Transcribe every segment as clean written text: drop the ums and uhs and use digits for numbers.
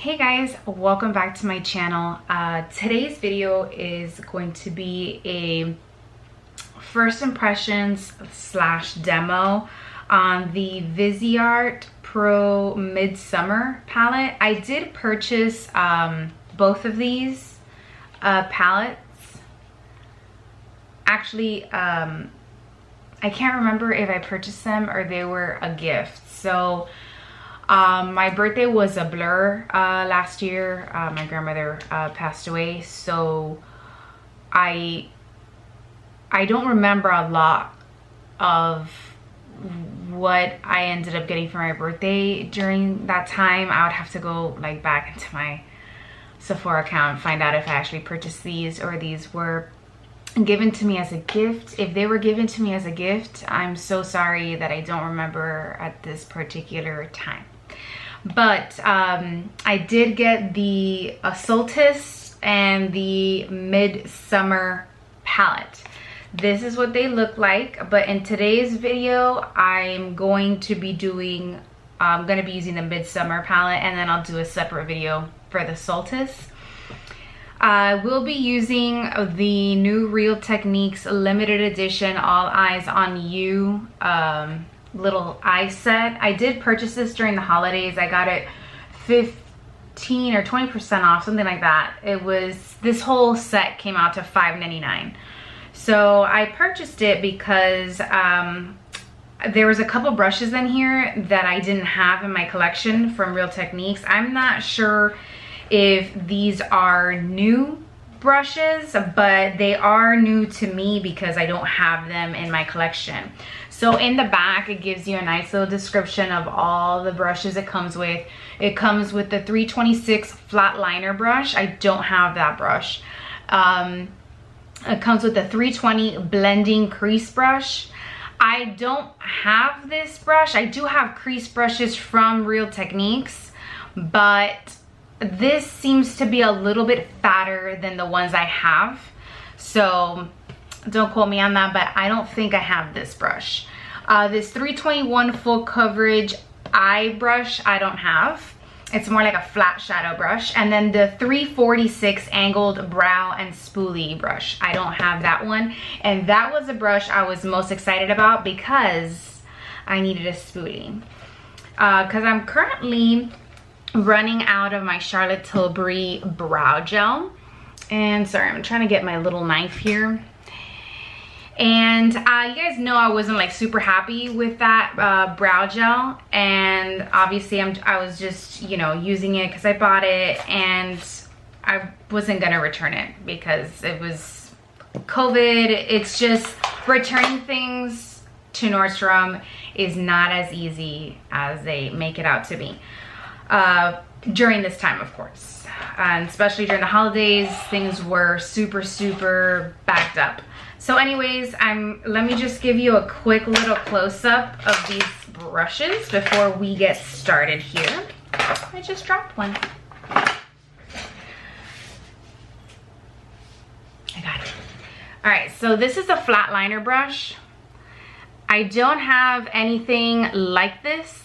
Hey guys, welcome back to my channel. Today's video is going to be a first impressions / demo on the Viseart Pro Midsommer palette. I did purchase both of these palettes. Actually, I can't remember if I purchased them or they were a gift. So my birthday was a blur last year. My grandmother passed away, so I don't remember a lot of what I ended up getting for my birthday during that time. I would have to go like back into my Sephora account and find out if I actually purchased these or these were given to me as a gift. If they were given to me as a gift, I'm so sorry that I don't remember at this particular time. But I did get the Solstice and the Midsommer palette. This is what they look like, but in today's video I'm going to be using the Midsommer palette, and then I'll do a separate video for the Solstice. I will be using the new Real Techniques limited edition All Eyes on You little eye set. I did purchase this during the holidays. I got it 15 or 20% off, something like that. This whole set came out to $5.99. So I purchased it because there was a couple brushes in here that I didn't have in my collection from Real Techniques. I'm not sure if these are new brushes, but they are new to me because I don't have them in my collection. So in the back it gives you a nice little description of all the brushes it comes with. It comes with the 326 flat liner brush. I don't have that brush. It comes with the 320 blending crease brush. I don't have this brush. I do have crease brushes from Real Techniques, but this seems to be a little bit fatter than the ones I have. So don't quote me on that, but I don't think I have this brush. This 321 full coverage eye brush I don't have. It's more like a flat shadow brush. And then the 346 angled brow and spoolie brush. I don't have that one. And that was a brush I was most excited about because I needed a spoolie. Because I'm currently running out of my Charlotte Tilbury brow gel. And sorry, I'm trying to get my little knife here. And you guys know I wasn't like super happy with that brow gel, and obviously I was just, you know, using it because I bought it, and I wasn't gonna return it because it was COVID. It's just returning things to Nordstrom is not as easy as they make it out to be during this time, of course, and especially during the holidays. Things were super backed up. So anyways, let me just give you a quick little close-up of these brushes before we get started here. I just dropped one. I got it. All right, so this is a flat liner brush. I don't have anything like this.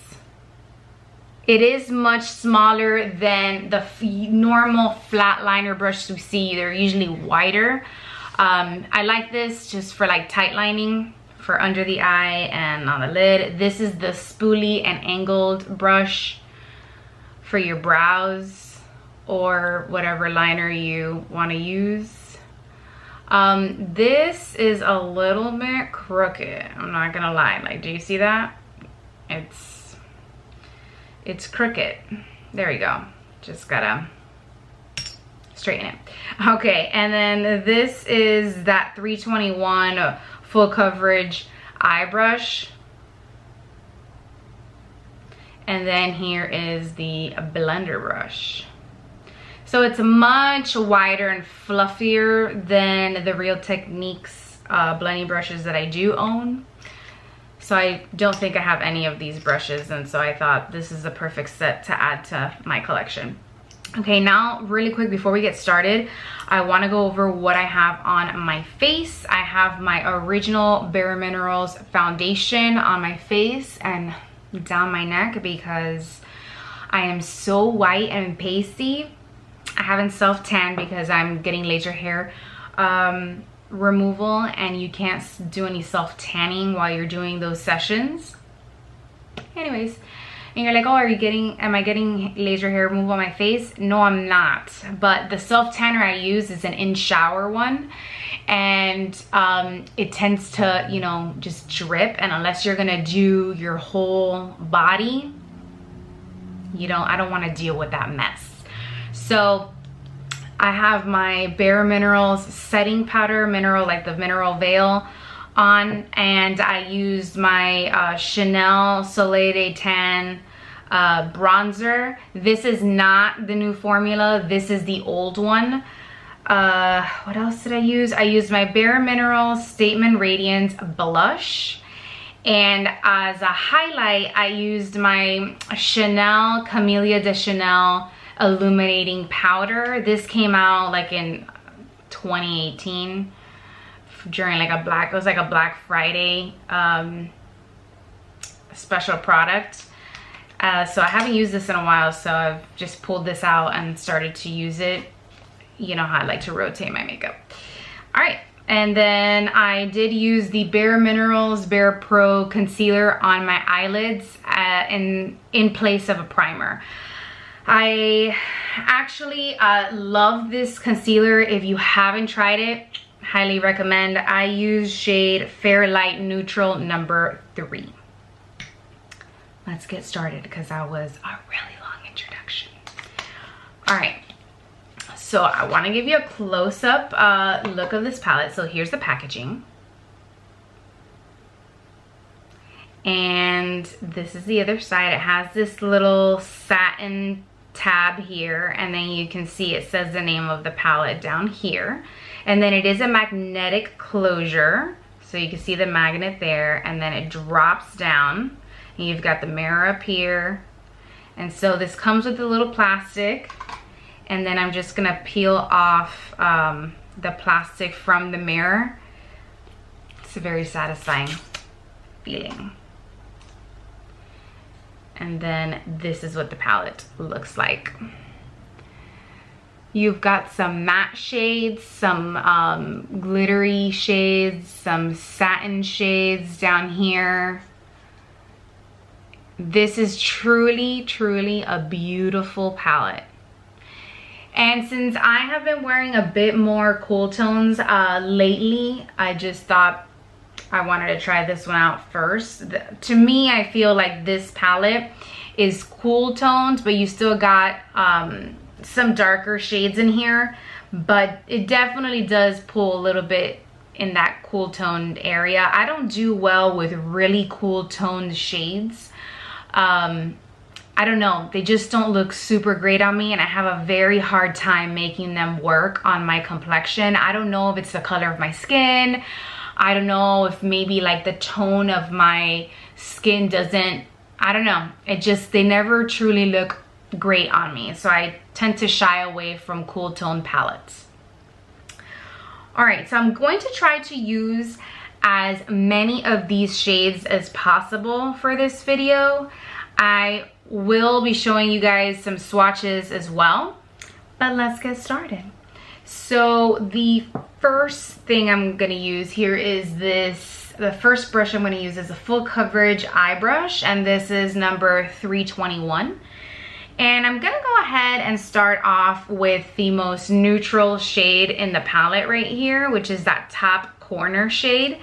It is much smaller than the normal flat liner brushes we see. They're usually wider. I like this just for like tight lining for under the eye and on the lid. This is the spoolie and angled brush for your brows or whatever liner you want to use. This is a little bit crooked, I'm not gonna lie. Like, do you see that? It's crooked. There you go. Just gotta straighten it. Okay, and then this is that 321 full coverage eye brush. And then here is the blender brush. So it's much wider and fluffier than the Real Techniques blending brushes that I do own. So I don't think I have any of these brushes, and so I thought this is the perfect set to add to my collection. Okay, now really quick before we get started, I want to go over what I have on my face. I have my original Bareminerals foundation on my face and down my neck because I am so white and pasty. I haven't self-tanned because I'm getting laser hair removal, and you can't do any self-tanning while you're doing those sessions. Anyways, and you're like, oh, am I getting laser hair removal on my face? No, I'm not. But the self-tanner I use is an in-shower one, and it tends to, you know, just drip, and unless you're gonna do your whole body, I don't want to deal with that mess. So I have my Bareminerals setting powder, like the mineral veil on, and I used my Chanel Soleil de Tan bronzer. This is not the new formula, this is the old one. What else did I use? I used my Bareminerals Statement Radiance blush, and as a highlight I used my Chanel Camellia de Chanel illuminating powder. This came out like in 2018 during like it was like a Black Friday special product. So I haven't used this in a while, so I've just pulled this out and started to use it. You know how I like to rotate my makeup. All right, and then I did use the Bareminerals Bare Pro concealer on my eyelids in place of a primer. I actually love this concealer. If you haven't tried it, highly recommend. I use shade Fair Light Neutral number 3. Let's get started because that was a really long introduction. All right, so I want to give you a close-up look of this palette. So here's the packaging, and this is the other side. It has this little satin tab here, and then you can see it says the name of the palette down here, and then it is a magnetic closure, so you can see the magnet there, and then it drops down, and you've got the mirror up here. And so this comes with a little plastic, and then I'm just gonna peel off the plastic from the mirror. It's a very satisfying feeling. And then this is what the palette looks like. You've got some matte shades, some glittery shades, some satin shades down here. This is truly, truly a beautiful palette. And since I have been wearing a bit more cool tones lately, I just thought I wanted to try this one out first. To me, I feel like this palette is cool tones, but you still got some darker shades in here, but it definitely does pull a little bit in that cool toned area. I don't do well with really cool toned shades. I don't know, they just don't look super great on me, and I have a very hard time making them work on my complexion. I don't know if it's the color of my skin. I don't know if maybe like the tone of my skin doesn't, I don't know. They never truly look great on me. So I tend to shy away from cool tone palettes. All right, so I'm going to try to use as many of these shades as possible for this video. I will be showing you guys some swatches as well, but let's get started. So the first thing I'm gonna use here is this, the first brush I'm gonna use is a full coverage eye brush, and this is number 321. And I'm gonna go ahead and start off with the most neutral shade in the palette right here, which is that top corner shade.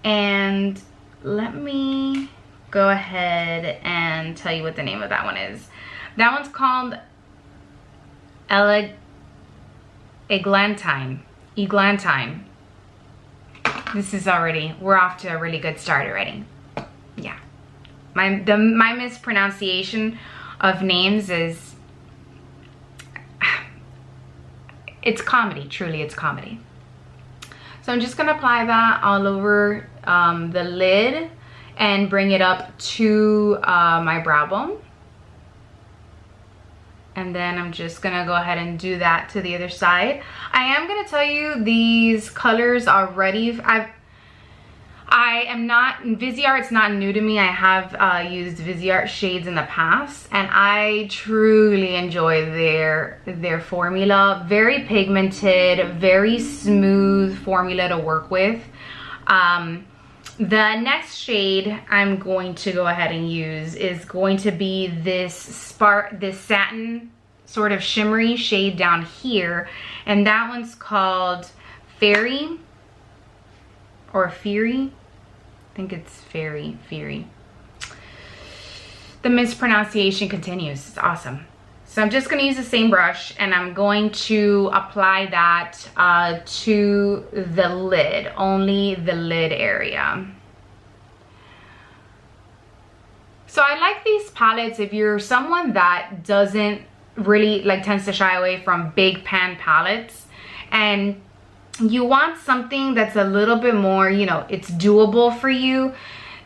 And let me go ahead and tell you what the name of that one is. That one's called Eglantine. This is already, we're off to a really good start already. Yeah, my mispronunciation of names is, it's comedy, truly it's comedy. So I'm just gonna apply that all over the lid and bring it up to my brow bone. And then I'm just gonna go ahead and do that to the other side. I am gonna tell you, these colors already, I I am not, Viseart's not new to me. I have used Viseart shades in the past, and I truly enjoy their formula. Very pigmented, very smooth formula to work with. The next shade I'm going to go ahead and use is going to be this satin sort of shimmery shade down here, and that one's called Fairy or Fury. I think it's Fairy. The mispronunciation continues. It's awesome. So I'm just going to use the same brush, and I'm going to apply that to the lid, only the lid area. So I like these palettes if you're someone that doesn't really tends to shy away from big pan palettes, and you want something that's a little bit more, you know, it's doable for you.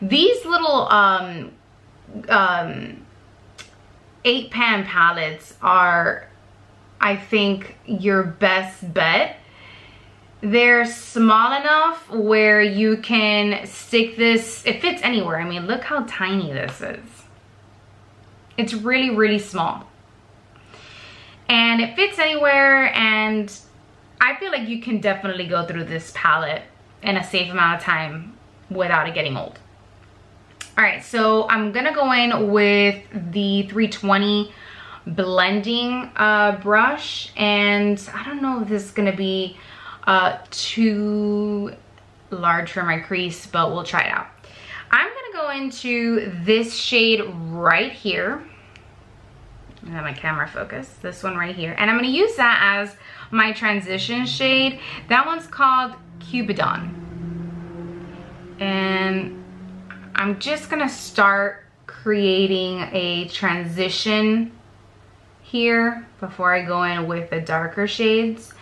These little 8-pan palettes are, I think, your best bet. They're small enough where you can stick this, it fits anywhere. I mean, look how tiny this is. It's really, really small. And it fits anywhere, and I feel like you can definitely go through this palette in a safe amount of time without it getting old. All right, so I'm gonna go in with the 320 blending brush, and I don't know if this is gonna be too large for my crease, but we'll try it out. I'm gonna go into this shade right here. I have my camera focus, this one right here, and I'm gonna use that as my transition shade. That one's called Cubitan, and I'm just gonna start creating a transition here before I go in with the darker shades.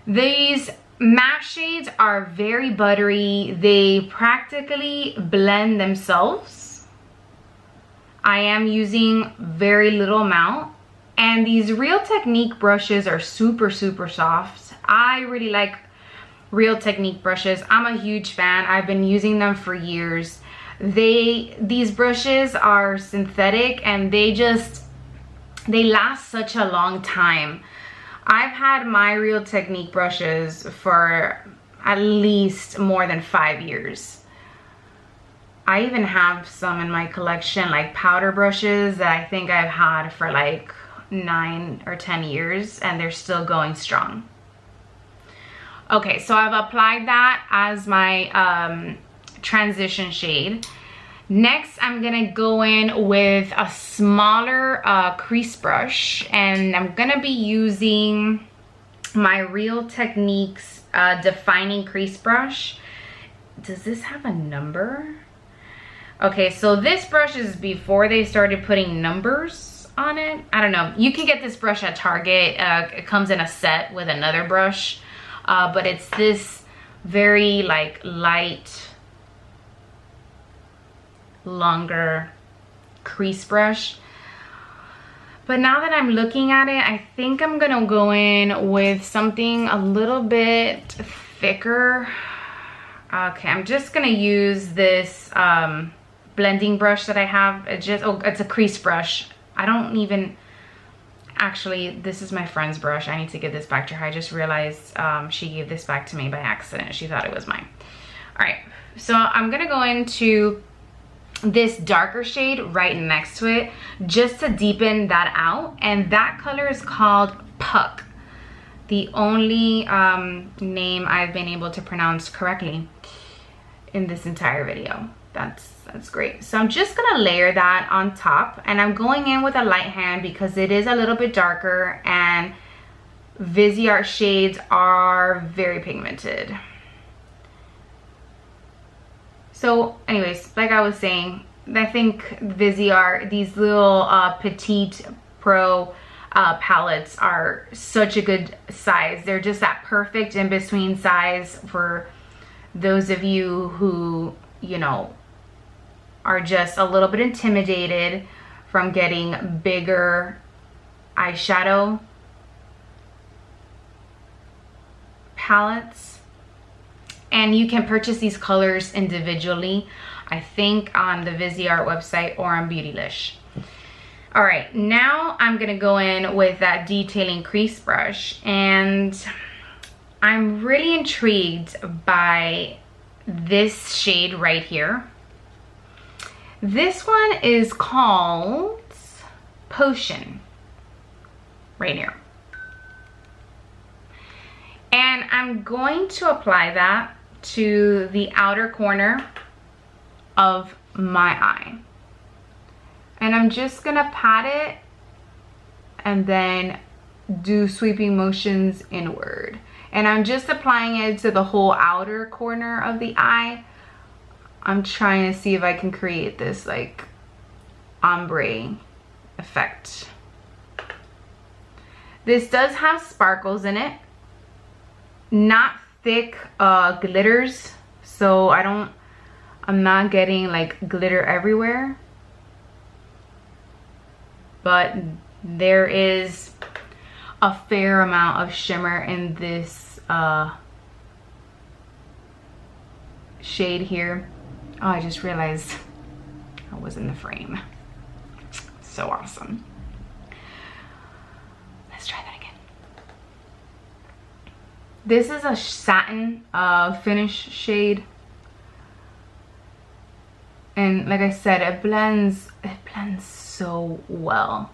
These matte shades are very buttery. They practically blend themselves. I am using very little amount, and these Real Technique brushes are super, super soft. I really like Real Technique brushes. I'm a huge fan. I've been using them for years. These brushes are synthetic, and they last such a long time. I've had my Real Technique brushes for at least more than 5 years. I even have some in my collection, like powder brushes that I think I've had for like 9 or 10 years, and they're still going strong. Okay, so I've applied that as my transition shade. Next, I'm gonna go in with a smaller crease brush, and I'm gonna be using my Real Techniques defining crease brush. Does this have a number? Okay, so this brush is before they started putting numbers on it. I don't know. You can get this brush at Target. It comes in a set with another brush, but it's this very like light, longer crease brush. But now that I'm looking at it, I think I'm gonna go in with something a little bit thicker. Okay, I'm just gonna use this blending brush that I have. It's a crease brush. I don't even, actually, this is my friend's brush. I need to give this back to her. I just realized she gave this back to me by accident. She thought it was mine. All right, so I'm gonna go into this darker shade right next to it just to deepen that out, and that color is called Puck. The only name I've been able to pronounce correctly in this entire video. That's great. So I'm just gonna layer that on top, and I'm going in with a light hand because it is a little bit darker, and Viseart shades are very pigmented. So anyways, like I was saying, I think Viseart, these little Petite Pro palettes are such a good size. They're just that perfect in-between size for those of you who, you know, are just a little bit intimidated from getting bigger eyeshadow palettes. And you can purchase these colors individually, I think on the Viseart website or on Beautylish. All right, now I'm gonna go in with that detailing crease brush, and I'm really intrigued by this shade right here. This one is called Potion, right here. And I'm going to apply that to the outer corner of my eye. And I'm just gonna pat it and then do sweeping motions inward. And I'm just applying it to the whole outer corner of the eye. I'm trying to see if I can create this like ombre effect. This does have sparkles in it, not thick glitters, so I'm not getting like glitter everywhere, but there is a fair amount of shimmer in this shade here. Oh, I just realized I was in the frame. So awesome. Let's try that again. This is a satin finish shade. And like I said, it blends so well.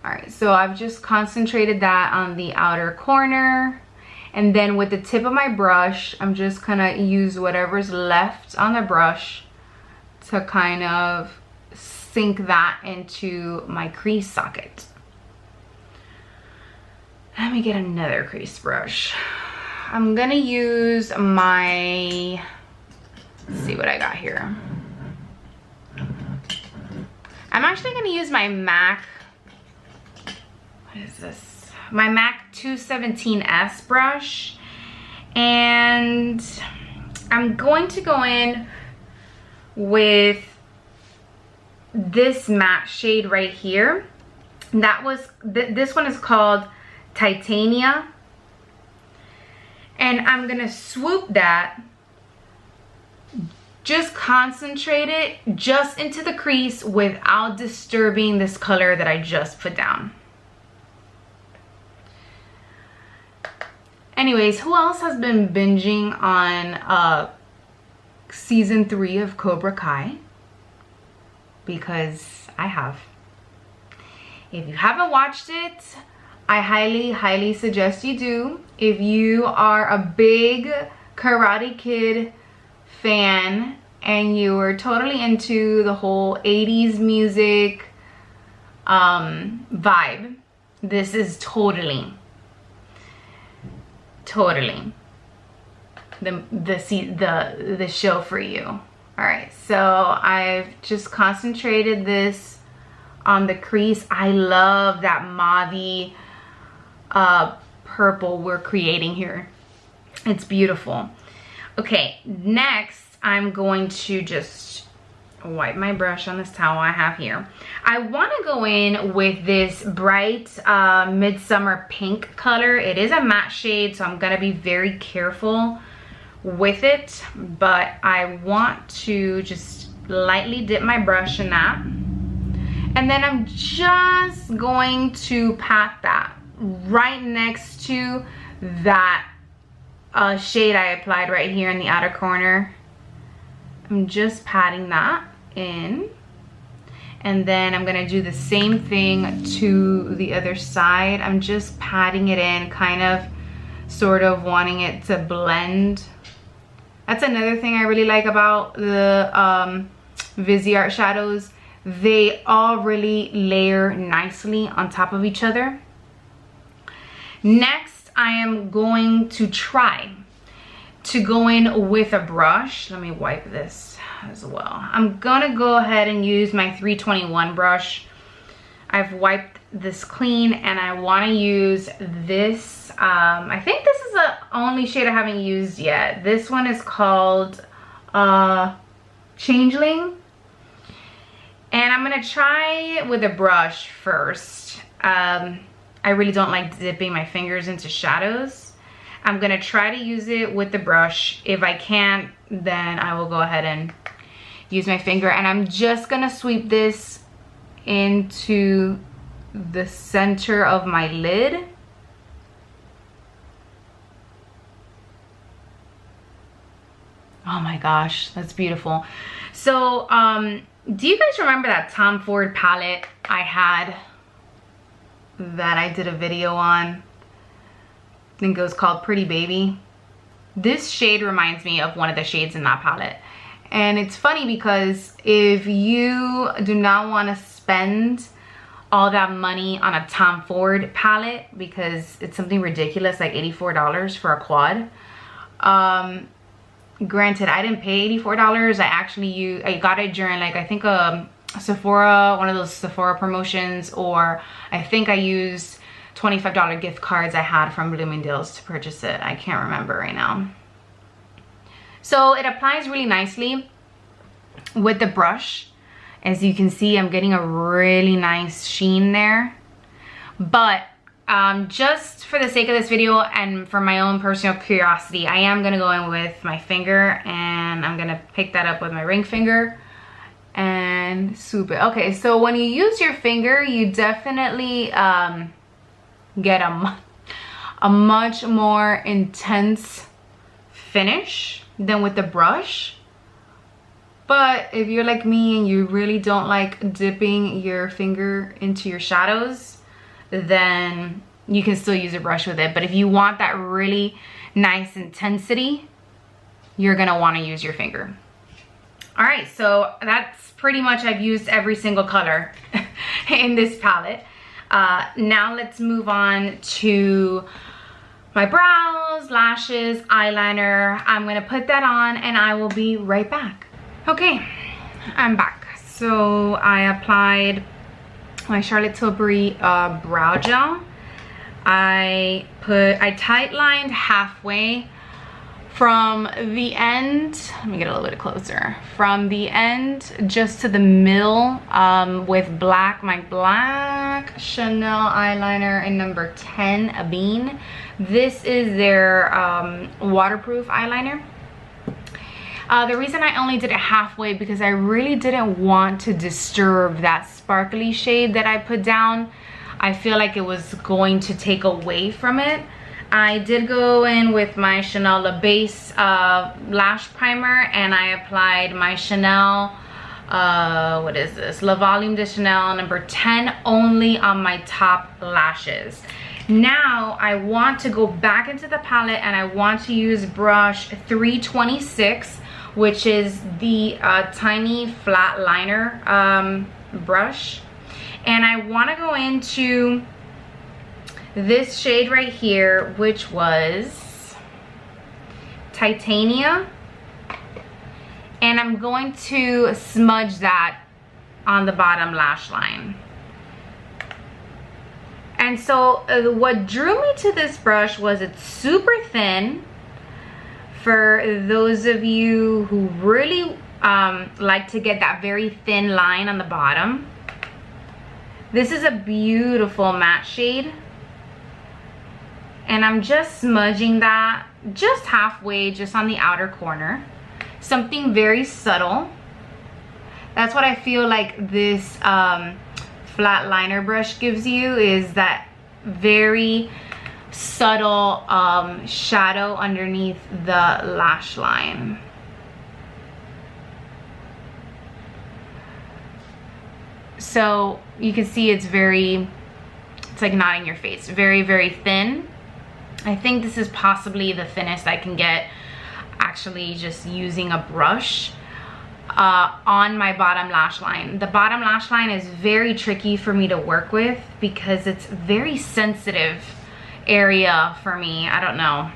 All right, so I've just concentrated that on the outer corner. And then with the tip of my brush, I'm just gonna use whatever's left on the brush to kind of sink that into my crease socket. Let me get another crease brush. I'm gonna use my, let's see what I got here. I'm actually gonna use my MAC, what is this? My MAC 217S brush, and I'm going to go in with this matte shade right here. This one is called Titania, and I'm gonna swoop that, just concentrate it just into the crease without disturbing this color that I just put down. Anyways, who else has been binging on season 3 of Cobra Kai? Because I have. If you haven't watched it, I highly suggest you do. If you are a big Karate Kid fan and you are totally into the whole 80s music vibe, this is totally the show for you. All right, so I've just concentrated this on the crease. I love that mauve-y purple we're creating here. It's beautiful. Okay, next I'm going to just wipe my brush on this towel I have here. I want to go in with this bright Midsommer pink color. It is a matte shade, so I'm gonna be very careful with it, but I want to just lightly dip my brush in that, and then I'm just going to pat that right next to that shade I applied right here in the outer corner. I'm just patting that in, and then I'm gonna do the same thing to the other side. I'm just patting it in, kind of sort of wanting it to blend. That's another thing I really like about the Viseart shadows. They all really layer nicely on top of each other. Next, I am going to try to go in with a brush. Let me wipe this as well. I'm gonna go ahead and use my 321 brush. I've wiped this clean, and I want to use this. I think this is the only shade I haven't used yet. This one is called Changeling, and I'm gonna try it with a brush first. I really don't like dipping my fingers into shadows. I'm gonna try to use it with the brush. If I can't, then I will go ahead and use my finger. And I'm just gonna sweep this into the center of my lid. Oh my gosh, that's beautiful. So, do you guys remember that Tom Ford palette I had that I did a video on? I think it was called Pretty Baby. This shade reminds me of one of the shades in that palette. And it's funny because if you do not want to spend all that money on a Tom Ford palette, because it's something ridiculous like $84 for a quad. Granted, I didn't pay $84. I got it during like, I think Sephora, one of those Sephora promotions, or I think I used $25 gift cards I had from Bloomingdale's to purchase it. I can't remember right now. So it applies really nicely with the brush. As you can see, I'm getting a really nice sheen there. But just for the sake of this video and for my own personal curiosity, I am gonna go in with my finger, and I'm gonna pick that up with my ring finger and swoop it. Okay, so when you use your finger, you definitely get a much more intense finish than with the brush. But if you're like me and you really don't like dipping your finger into your shadows, then you can still use a brush with it. But if you want that really nice intensity, you're gonna want to use your finger. All right, so that's pretty much, I've used every single color in this palette. Now let's move on to my brows, lashes, eyeliner. I'm gonna put that on and I will be right back. Okay, I'm back. So I applied my Charlotte Tilbury brow gel. I tight lined halfway from the end. Let me get a little bit closer. From the end just to the middle with my black Chanel eyeliner in number 10, a bean. This is their waterproof eyeliner. The reason I only did it halfway because I really didn't want to disturb that sparkly shade that I put down. I feel like it was going to take away from it. I did go in with my Chanel La Base lash primer, and I applied my Chanel, what is this? La Volume de Chanel number 10 only on my top lashes. Now I want to go back into the palette and I want to use brush 326, which is the tiny flat liner brush. And I want to go into this shade right here, which was Titania. And I'm going to smudge that on the bottom lash line. And so what drew me to this brush was it's super thin. For those of you who really like to get that very thin line on the bottom. This is a beautiful matte shade. And I'm just smudging that just halfway, just on the outer corner. Something very subtle. That's what I feel like this flat liner brush gives you, is that very subtle shadow underneath the lash line. So you can see it's like not in your face, very, very thin. I think this is possibly the thinnest I can get actually just using a brush on my bottom lash line. The bottom lash line is very tricky for me to work with because it's very sensitive area for me. I don't know,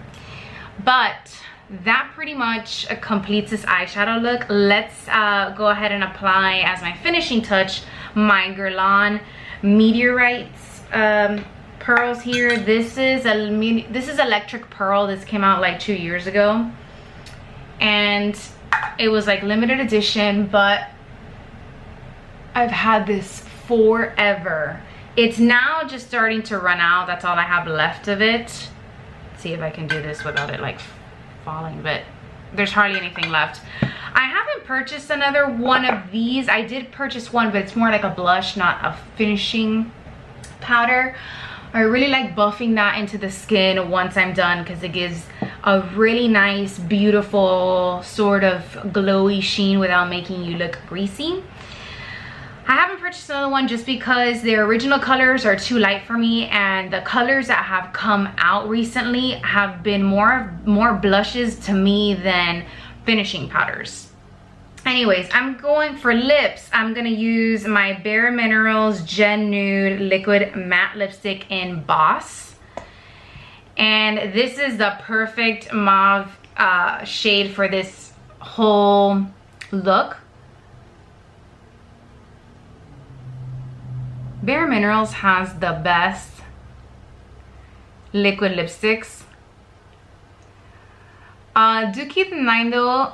but that pretty much completes this eyeshadow look. Let's go ahead and apply as my finishing touch my Guerlain Meteorites pearls here. This is Electric Pearl. This came out like 2 years ago and it was like limited edition, but I've had this forever. It's now just starting to run out. That's all I have left of it. see if I can do this without it like falling, but there's hardly anything left. I haven't purchased another one of these. I did purchase one, but it's more like a blush, not a finishing powder. I really like buffing that into the skin once I'm done because it gives a really nice, beautiful, sort of glowy sheen without making you look greasy. I haven't purchased another one just because their original colors are too light for me, and the colors that have come out recently have been more blushes to me than finishing powders. Anyways, I'm going for lips. I'm gonna use my Bareminerals Gen Nude Liquid Matte Lipstick in Boss. And this is the perfect mauve shade for this whole look. Bareminerals has the best liquid lipsticks. Do keep in mind though,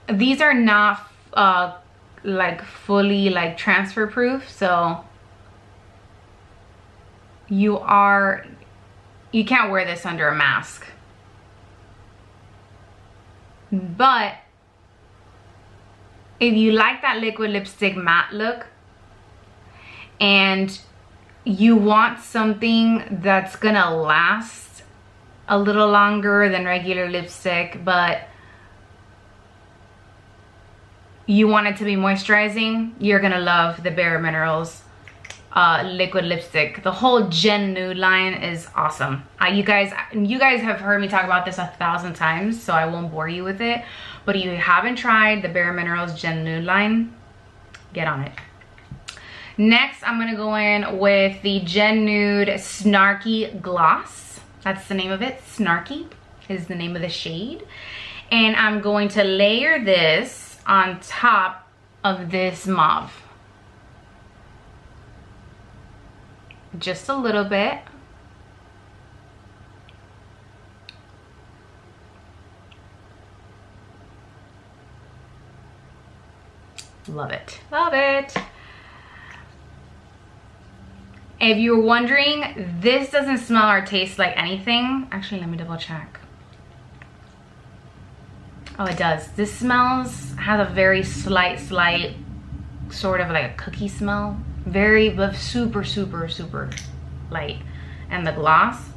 these are not like fully like transfer proof, so you can't wear this under a mask. But if you like that liquid lipstick matte look and you want something that's gonna last a little longer than regular lipstick, but you want it to be moisturizing, you're gonna love the Bareminerals liquid lipstick. The whole Gen Nude line is awesome. You guys have heard me talk about this 1,000 times, so I won't bore you with it. But if you haven't tried the Bareminerals Gen Nude line, get on it. Next, I'm gonna go in with the Gen Nude Snarky Gloss. That's the name of it. Snarky is the name of the shade. And I'm going to layer this on top of this mauve. Just a little bit. Love it. Love it. If you're wondering, this doesn't smell or taste like anything. Actually, let me double check. Oh, it does. This has a very slight, sort of like a cookie smell. Very, but super light. And the gloss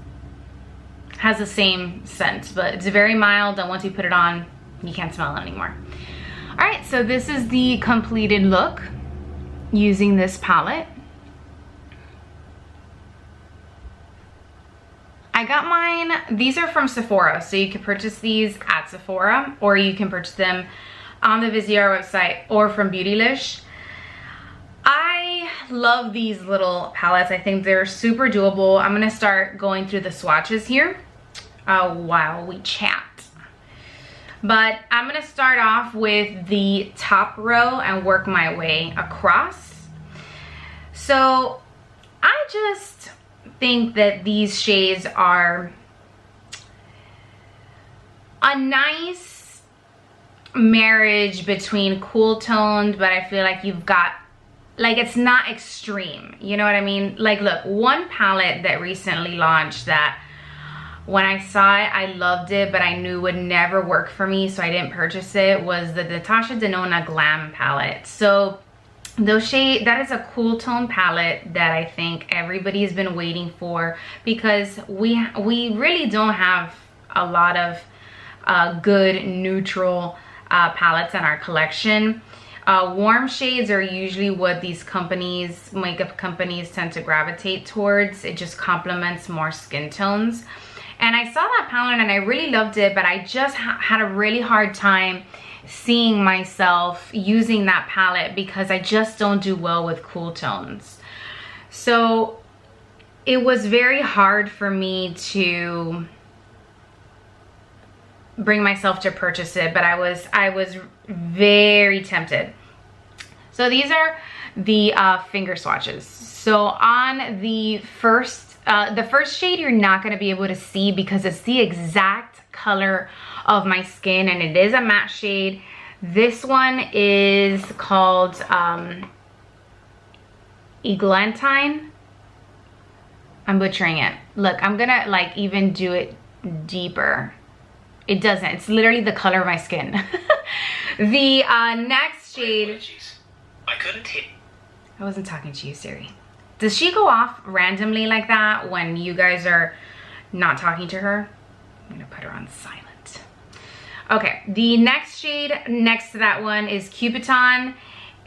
has the same scent, but it's very mild, and once you put it on, you can't smell it anymore. All right, so this is the completed look using this palette. I got mine, these are from Sephora, so you can purchase these at Sephora, or you can purchase them on the Viseart website or from Beautylish. I love these little palettes. I think they're super doable. I'm gonna start going through the swatches here while we chat. But I'm gonna start off with the top row and work my way across. So I just think that these shades are a nice marriage between cool toned, but I feel like you've got, like, it's not extreme, you know what I mean? Like, look, one palette that recently launched that when I saw it, I loved it, but I knew would never work for me, so I didn't purchase it, was the Natasha Denona Glam palette. So that is a cool tone palette that I think everybody's been waiting for, because we really don't have a lot of good neutral palettes in our collection. Warm shades are usually what these makeup companies tend to gravitate towards. It just complements more skin tones. And I saw that palette and I really loved it, but I just had a really hard time seeing myself using that palette because I just don't do well with cool tones. So it was very hard for me to bring myself to purchase it, but I was very tempted. So these are the finger swatches. So on the first shade, you're not going to be able to see because it's the exact color of my skin, and it is a matte shade. This one is called Eglantine. I'm butchering it. Look, I'm gonna like even do it deeper. It doesn't. It's literally the color of my skin. The next shade. I couldn't hit. I wasn't talking to you, Siri. Does she go off randomly like that when you guys are not talking to her? I'm gonna put her on silent. Okay, the next shade next to that one is Cubitan,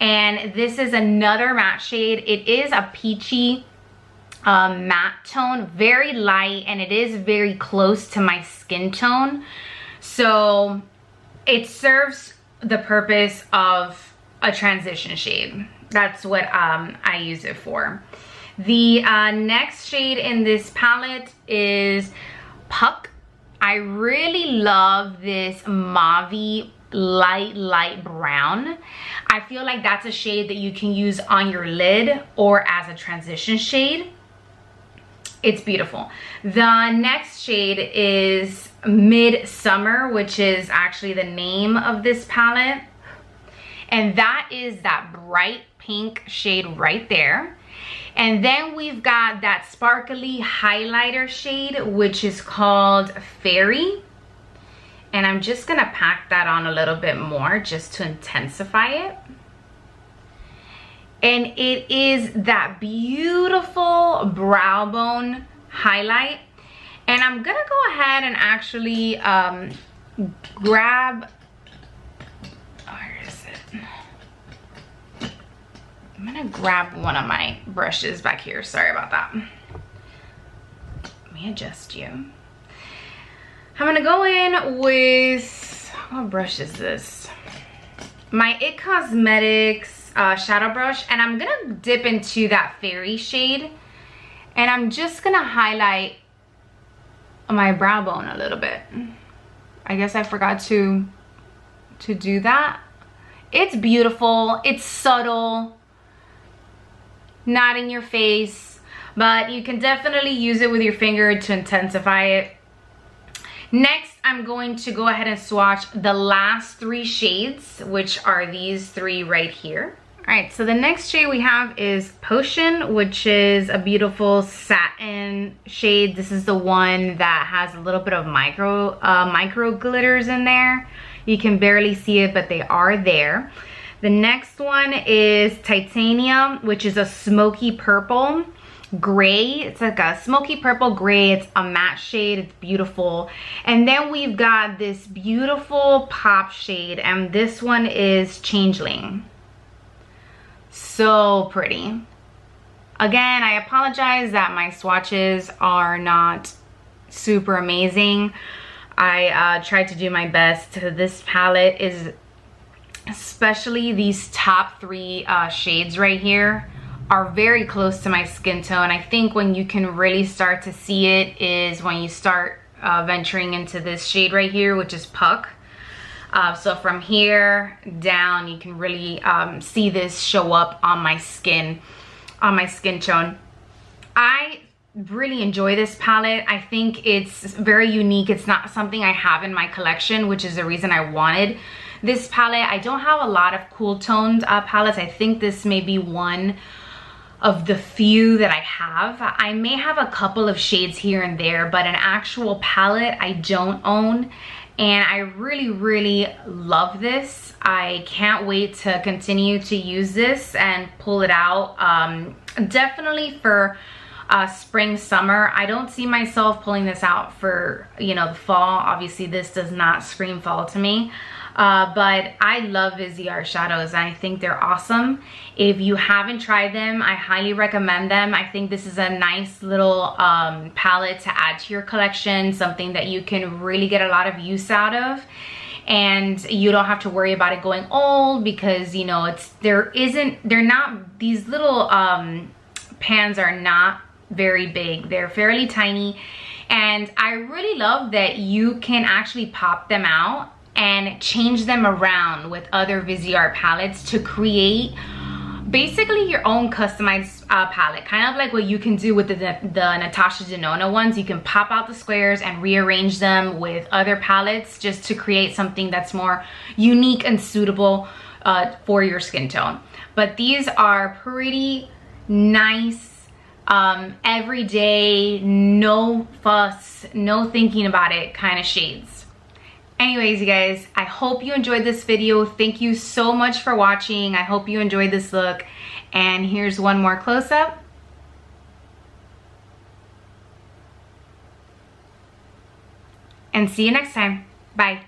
and this is another matte shade. It is a peachy matte tone, very light, and it is very close to my skin tone. So it serves the purpose of a transition shade. That's what I use it for. The next shade in this palette is Puck. I really love this mauve light brown. I feel like that's a shade that you can use on your lid or as a transition shade. It's beautiful. The next shade is Midsommer, which is actually the name of this palette. And that is that bright pink shade right there. And then we've got that sparkly highlighter shade, which is called Fairy. And I'm just gonna pack that on a little bit more just to intensify it. And it is that beautiful brow bone highlight. And I'm gonna go ahead and actually grab, where is it? I'm gonna grab one of my brushes back here. Sorry about that. Let me adjust you. I'm gonna go in with, what brush is this? My IT Cosmetics shadow brush, and I'm gonna dip into that Fairy shade, and I'm just gonna highlight my brow bone a little bit. I guess I forgot to do that. It's beautiful, it's subtle, not in your face, but you can definitely use it with your finger to intensify it. Next, I'm going to go ahead and swatch the last three shades, which are these three right here. All right, so the next shade we have is Potion, which is a beautiful satin shade. This is the one that has a little bit of micro glitters in there. You can barely see it, but they are there. The next one is Titanium, which is a smoky purple gray. It's like a smoky purple gray. It's a matte shade. It's beautiful. And then we've got this beautiful pop shade, and this one is Changeling. So pretty. Again, I apologize that my swatches are not super amazing. I tried to do my best. This palette is, especially these top three shades right here, are very close to my skin tone. I think when you can really start to see it is when you start venturing into this shade right here, which is Puck. So from here down, you can really see this show up on my skin tone. I really enjoy this palette. I think it's very unique. It's not something I have in my collection, which is the reason I wanted this palette. I don't have a lot of cool toned palettes. I think this may be one of the few that I have. I may have a couple of shades here and there, but an actual palette I don't own. And I really love this. I can't wait to continue to use this and pull it out. Definitely for spring, summer. I don't see myself pulling this out for, you know, the fall. Obviously this does not scream fall to me. But I love Viseart shadows. I think they're awesome. If you haven't tried them, I highly recommend them. I think this is a nice little palette to add to your collection, something that you can really get a lot of use out of. And you don't have to worry about it going old because, you know, these little pans are not very big. They're fairly tiny. And I really love that you can actually pop them out and change them around with other Viseart palettes to create basically your own customized palette, kind of like what you can do with the Natasha Denona ones. You can pop out the squares and rearrange them with other palettes just to create something that's more unique and suitable for your skin tone. But these are pretty nice everyday, no fuss, no thinking about it kind of shades. Anyways, you guys, I hope you enjoyed this video. Thank you so much for watching. I hope you enjoyed this look. And here's one more close-up. And see you next time. Bye.